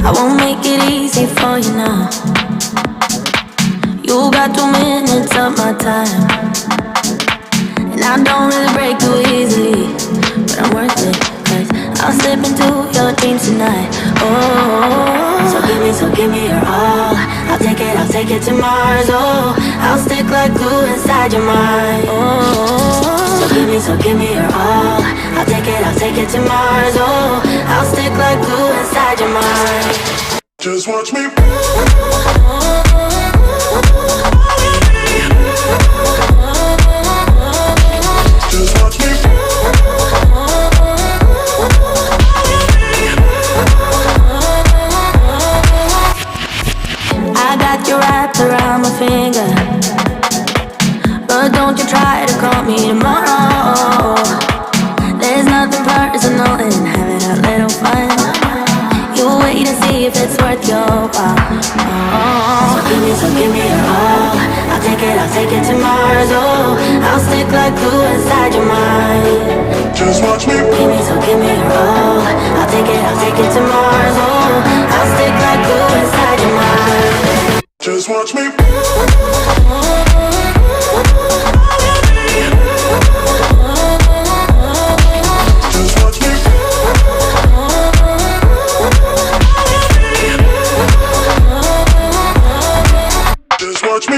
I won't make it easy for you now. You got 2 minutes of my time, and I don't really break too easily, but I'm worth it, 'cause I'll slip into your dreams tonight. Oh, so give me your all. I'll take it to Mars. Oh, I'll stick like glue inside your mind. Oh, so give me your all. I'll take it to Mars. Oh, I'll stick like glue inside your mind. Just watch me. Just watch me. I got you wrapped around my finger, but don't you try to call me tomorrow. There's nothing personal in having a little fun. You wait to see if it's worth your while. Oh. So give me your all. I'll take it to Mars. Oh, I'll stick like glue inside your mind. Just watch me. Give me your all. I'll take it to Mars. Oh, I'll stick like glue inside your mind. Just watch me. Watch me.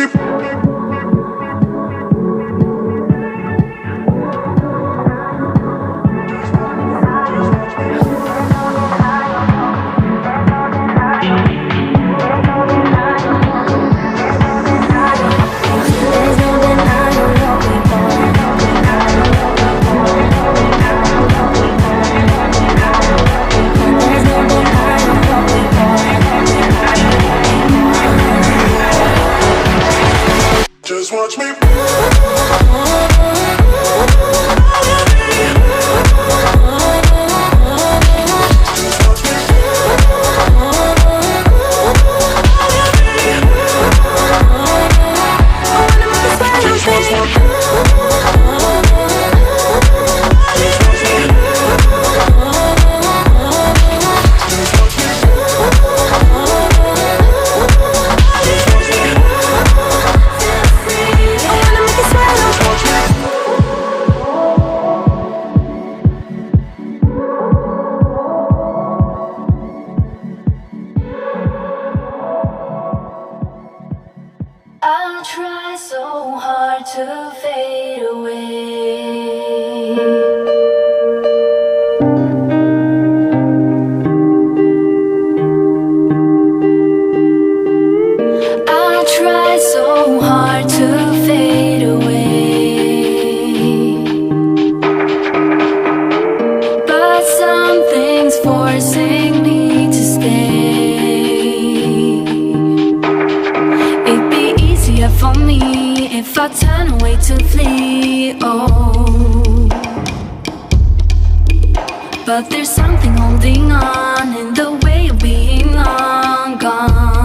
Just watch me. I'll try so hard to fade away. I'll try so hard to fade away, but something's forcing me to stay. For me, if I turn away to flee, oh, but there's something holding on in the way of being long gone.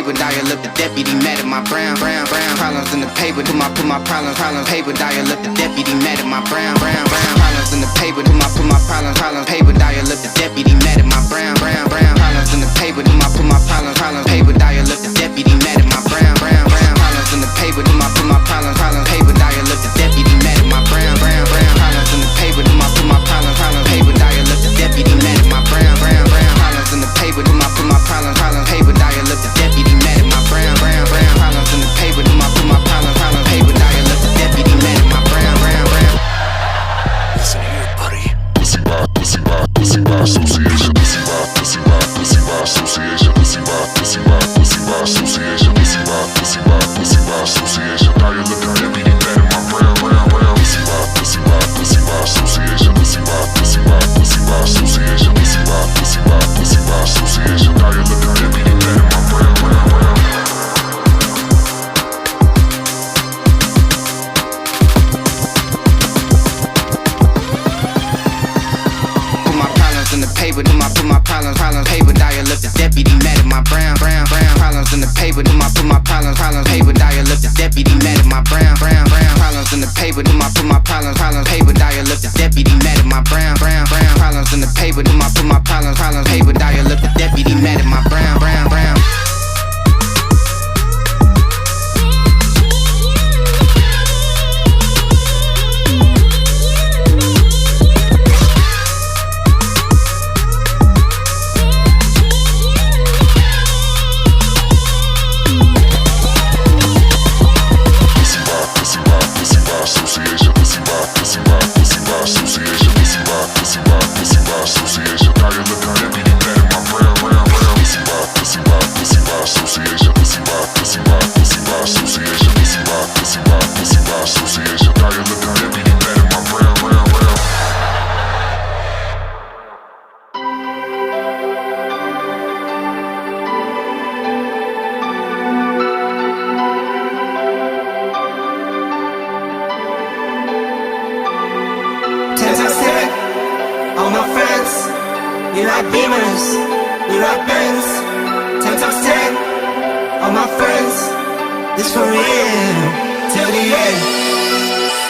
Dial up the deputy man in my brown, brown, brown. In the paper, put my problems paper, dial up the deputy mad at my brown, brown, brown. Problems in the paper, put my problems paper, dial up the deputy mad at my brown, brown, brown. Problems in the paper, put my problems paper, dial up the deputy mad at my brown, brown, brown. Problems in the paper, put my problems paper, dial up the deputy mad at my brown, brown, brown. Problems in the paper, put my problems paper, dial up the deputy mad at my brown, brown, brown. Problems in the paper, put my problems paper, dial up the deputy mad at my brown, brown, brown. Problems in the paper, put my problems paper, dial up the deputy mad at my brown, brown, brown. Problems in the paper, put my problems paper, dial up the deputy mad at my brown, brown, brown. Listen here, buddy. Pussy by association. Pussy by association. Pussy by association. Pussy by association. Dial up the deputy mad at my brown, brown, brown. Pussy by association. Pussy by association. Pussy by association. Dial up the deputy mad at my brown, brown, brown. In the paper, put my problems paper, dial up the deputy mad at my brown, brown, brown. Problems in the paper, put my problems paper, dial up the deputy mad at my brown, brown, brown. Problems in the paper, put my problems paper, dial up the deputy mad at my brown, brown, brown. Problems in the paper, put my problems paper, dial up the deputy mad at my brown, brown, brown.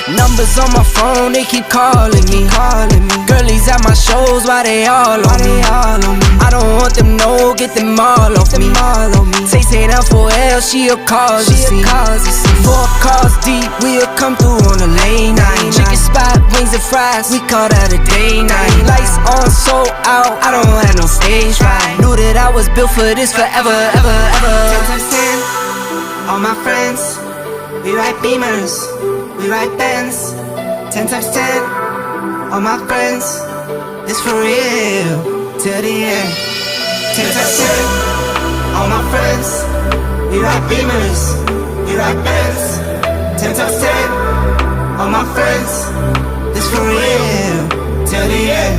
Numbers on my phone, they keep calling me. Girlies at my shows, why they all on me? I don't want them, no, get them all off me. Say down for L, she a cause, you see. 4 cars deep, we'll come through on a late night. Chicken spot, wings and fries, we call that a day night. Lights on, sold out, I don't have no stage fright. Knew that I was built for this forever, ever, ever. 10 times 10, all my friends, we ride Beamers, we ride Benz. 10 times 10, all my friends, this for real, till the end. 10 times 10, all my friends, we ride Beamers, we ride Benz. 10 times 10, all my friends, this for real, till the end.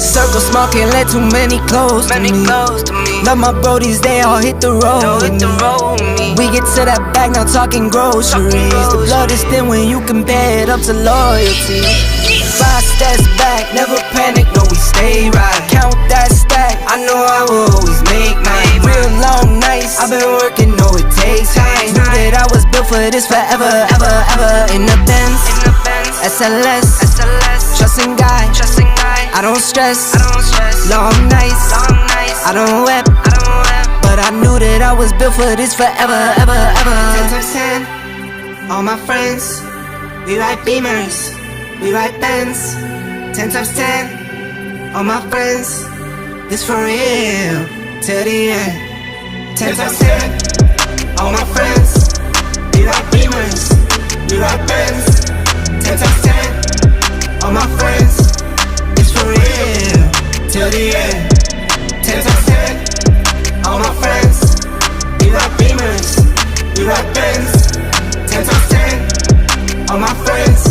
Circle small can't let too many close to me. Love my brodies, they all hit the road with me. We get to that bag, now talking groceries. The blood is thin when you compare it up to loyalty. 5 steps back, never panic, no we stay right. Count that stack, I know I will always make mine. Real long nights, I've been working, know it takes time. Knew that I was built for this forever, ever, ever. In the Benz, SLS, trusting God, I don't stress. Long nights, I don't weep, but I knew that I was built for this forever, ever, ever. 10 times 10, all my friends, we ride Beamers, we ride Benz. 10 times 10, all my friends, this for real, till the end. 10 times 10, all my friends, we ride Beamers, we ride Benz. 10 times 10, all my friends, it's for real, till the end. 10 times 10, all my friends, we ride Beamers, we ride Benz. 10 times 10, all my friends,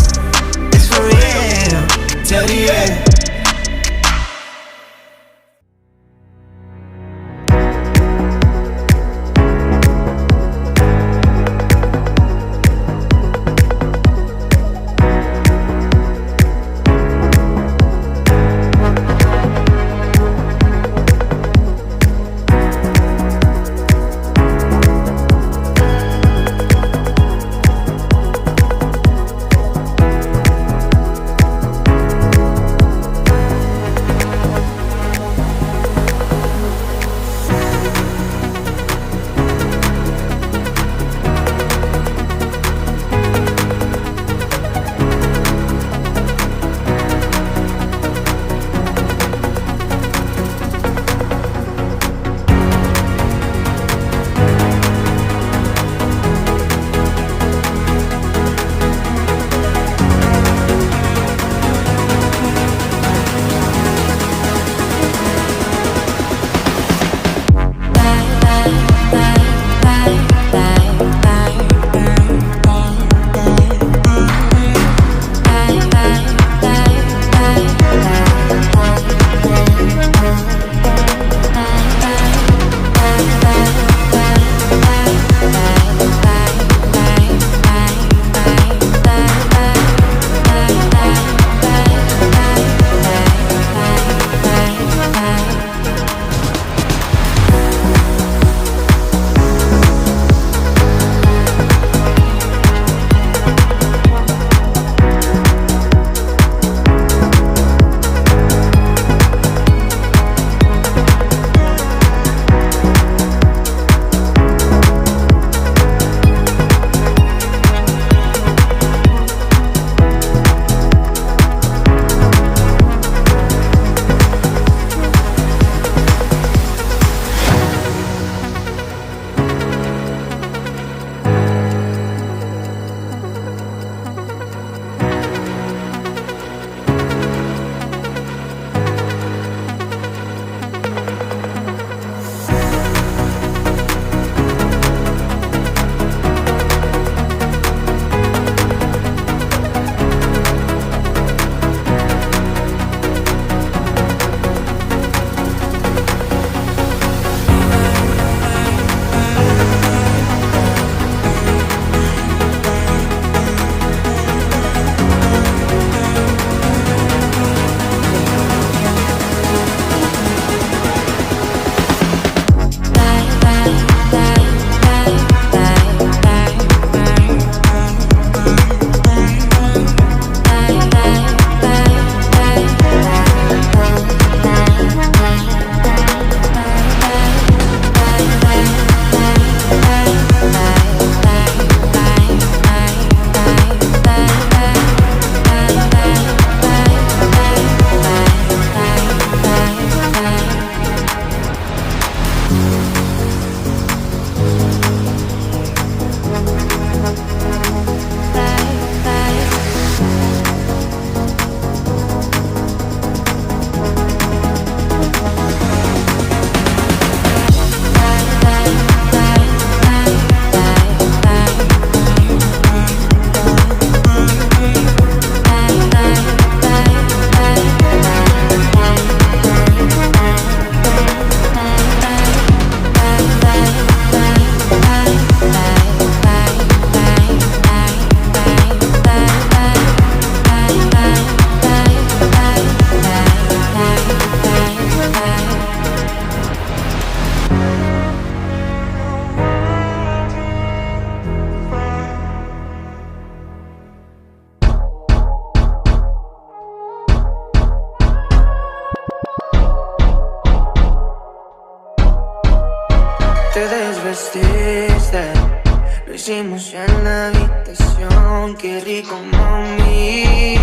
hicimos en la habitación, qué rico mami.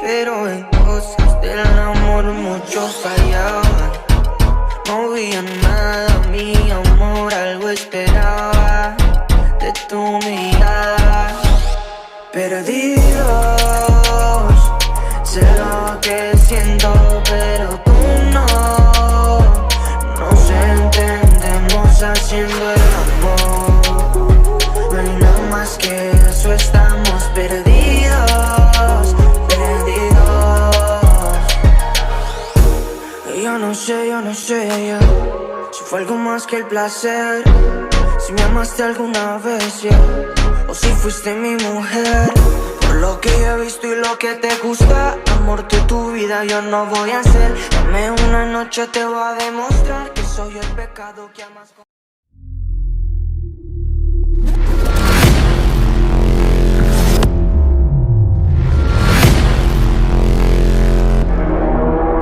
Pero en cosas del amor mucho fallaban. No veía nada, mi amor, algo esperaba de tu mirada. Perdidos, sé lo que siento, pero tú no. Nos entendemos haciendo el amor. No hay nada más que eso, estamos perdidos, perdidos. Y yo no sé, yeah, si fue algo más que el placer, si me amaste alguna vez, yeah, o si fuiste mi mujer. Por lo que he visto y lo que te gusta, amor de tu vida yo no voy a hacer. Dame una noche, te voy a demostrar que soy el pecado que amas.